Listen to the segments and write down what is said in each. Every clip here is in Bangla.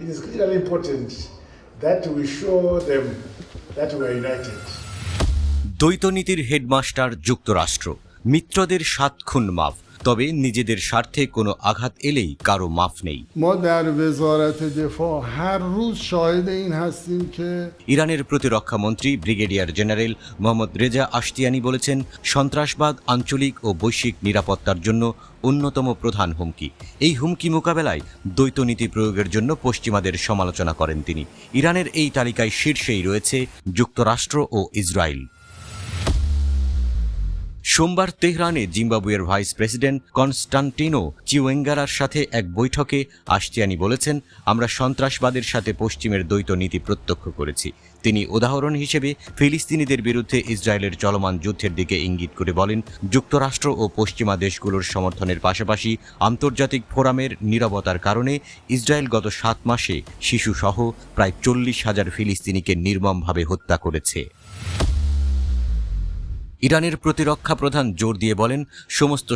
it is critically important that we show them that we are united. দ্বৈতনীতির হেডমাস্টার যুক্তরাষ্ট্র, মিত্রদের ৭ খুন মাফ, তবে নিজেদের স্বার্থে কোনো আঘাত এলেই কারো মাফ নেই। ما در وزارت دفاع هر روز شاهد این هستیم که ইরানের প্রতিরক্ষা মন্ত্রী brigadier general Mohammad Reza Ashtiani বলেছেন, সন্ত্রাসবাদ আঞ্চলিক ও বৈশ্বিক নিরাপত্তার জন্য অন্যতম প্রধান হুমকি। এই হুমকি মোকাবেলায় দ্বৈতনীতি প্রয়োগের জন্য পশ্চিমাদের সমালোচনা করেন তিনি। ইরানের এই তালিকায় শীর্ষেই রয়েছে যুক্তরাষ্ট্র ও ইসরায়েল। সোমবার তেহরানে জিম্বাবুয়ের ভাইস প্রেসিডেন্ট কনস্টান্টিনো চিওয়েঙ্গারার সাথে এক বৈঠকে আশতিয়ানি বলেছেন, আমরা সন্ত্রাসবাদের সাথে পশ্চিমের দ্বৈত নীতি প্রত্যক্ষ করেছি। তিনি উদাহরণ হিসেবে ফিলিস্তিনিদের বিরুদ্ধে ইসরায়েলের চলমান যুদ্ধের দিকে ইঙ্গিত করে বলেন, যুক্তরাষ্ট্র ও পশ্চিমা দেশগুলোর সমর্থনের পাশাপাশি আন্তর্জাতিক ফোরামের নীরবতার কারণে ইসরায়েল গত 7 মাসে শিশুসহ প্রায় 40,000 ফিলিস্তিনিকে নির্মমভাবে হত্যা করেছে। ইরানের প্রতিরক্ষা প্রধান জোর দিয়ে বলেন, সমস্ত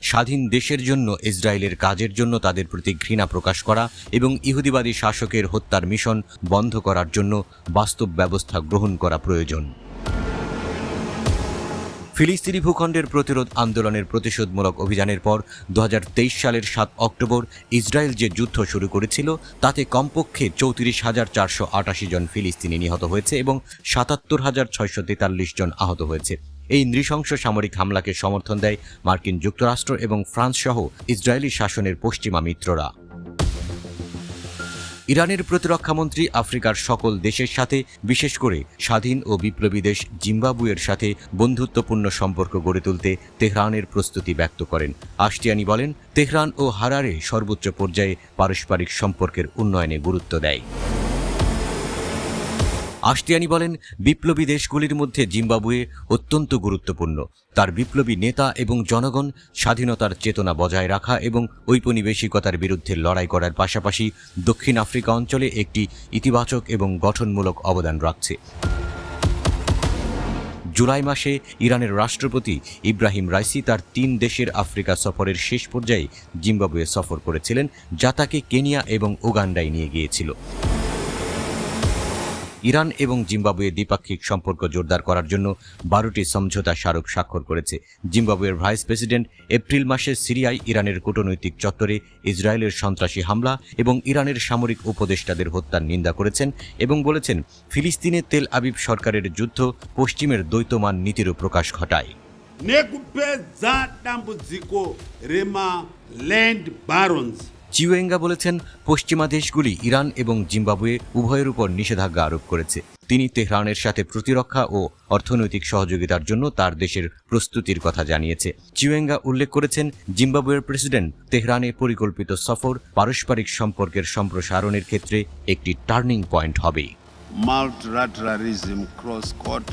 স্বাধীন দেশের জন্য ইসরায়েলের কাজের জন্য তাদের প্রতি ঘৃণা প্রকাশ করা এবং ইহুদিবাদী শাসকের হত্যার মিশন বন্ধ করার জন্য বাস্তব ব্যবস্থা গ্রহণ করা প্রয়োজন। ফিলিস্তিনি ভূখণ্ডের প্রতিরোধ আন্দোলনের প্রতিশোধমূলক অভিযানের পর 2023 সালের 7 অক্টোবর ইসরায়েল যে যুদ্ধ শুরু করেছিল তাতে কমপক্ষে 34,488 জন ফিলিস্তিনি নিহত হয়েছে এবং 77,643 জন আহত হয়েছে। এই নৃশংস সামরিক হামলাকে সমর্থন দেয় মার্কিন যুক্তরাষ্ট্র এবং ফ্রান্স সহ ইসরায়েলি শাসনের পশ্চিমা মিত্ররা। ইরানের প্রতিরক্ষামন্ত্রী আফ্রিকার সকল দেশের সাথে, বিশেষ করে স্বাধীন ও বিপ্লবী দেশ জিম্বাবুয়ের সাথে বন্ধুত্বপূর্ণ সম্পর্ক গড়ে তুলতে তেহরানের প্রস্তুতি ব্যক্ত করেন। আশতিয়ানি বলেন, তেহরান ও হারারে সর্বোচ্চ পর্যায়ে পারস্পরিক সম্পর্কের উন্নয়নে গুরুত্ব দেয়। আশতিয়ানি বলেন, বিপ্লবী দেশগুলির মধ্যে জিম্বাবুয়ে অত্যন্ত গুরুত্বপূর্ণ। তার বিপ্লবী নেতা এবং জনগণ স্বাধীনতার চেতনা বজায় রাখা এবং ঔপনিবেশিকতার বিরুদ্ধে লড়াই করার পাশাপাশি দক্ষিণ আফ্রিকা অঞ্চলে একটি ইতিবাচক এবং গঠনমূলক অবদান রাখছে। জুলাই মাসে ইরানের রাষ্ট্রপতি ইব্রাহিম রাইসি তার 3 দেশের আফ্রিকা সফরের শেষ পর্যায়ে জিম্বাবুয়ে সফর করেছিলেন, যা তাকে কেনিয়া এবং উগান্ডায় নিয়ে গিয়েছিল। ইরান এবং জিম্বাবুয়ে দ্বিপাক্ষিক সম্পর্ক জোরদার করার জন্য 12টি সমঝোতা স্মারক স্বাক্ষর করেছে। জিম্বাবুয়ের ভাইস প্রেসিডেন্ট এপ্রিল মাসে সিরিয়ায় ইরানের কূটনৈতিক চত্বরে ইসরায়েলের সন্ত্রাসী হামলা এবং ইরানের সামরিক উপদেষ্টাদের হত্যার নিন্দা করেছেন এবং বলেছেন, ফিলিস্তিনে তেল আবিব সরকারের যুদ্ধ পশ্চিমের দ্বৈতমান নীতিরও প্রকাশ ঘটায়। চিওয়েঙ্গা বলেছেন, পশ্চিমা দেশগুলি ইরান এবং জিম্বাবুয়ে উভয়ের উপর নিষেধাজ্ঞা আরোপ করেছে। তিনি তেহরানের সাথে প্রতিরক্ষা ও অর্থনৈতিক সহযোগিতার জন্য তার দেশের প্রস্তুতির কথা জানিয়েছে। চিওয়েঙ্গা উল্লেখ করেছেন, জিম্বাবুয়ের প্রেসিডেন্ট তেহরানে পরিকল্পিত সফর পারস্পরিক সম্পর্কের সম্প্রসারণের ক্ষেত্রে একটি টার্নিং পয়েন্ট হবে। Multilateralism cross-court,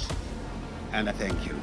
and I thank you.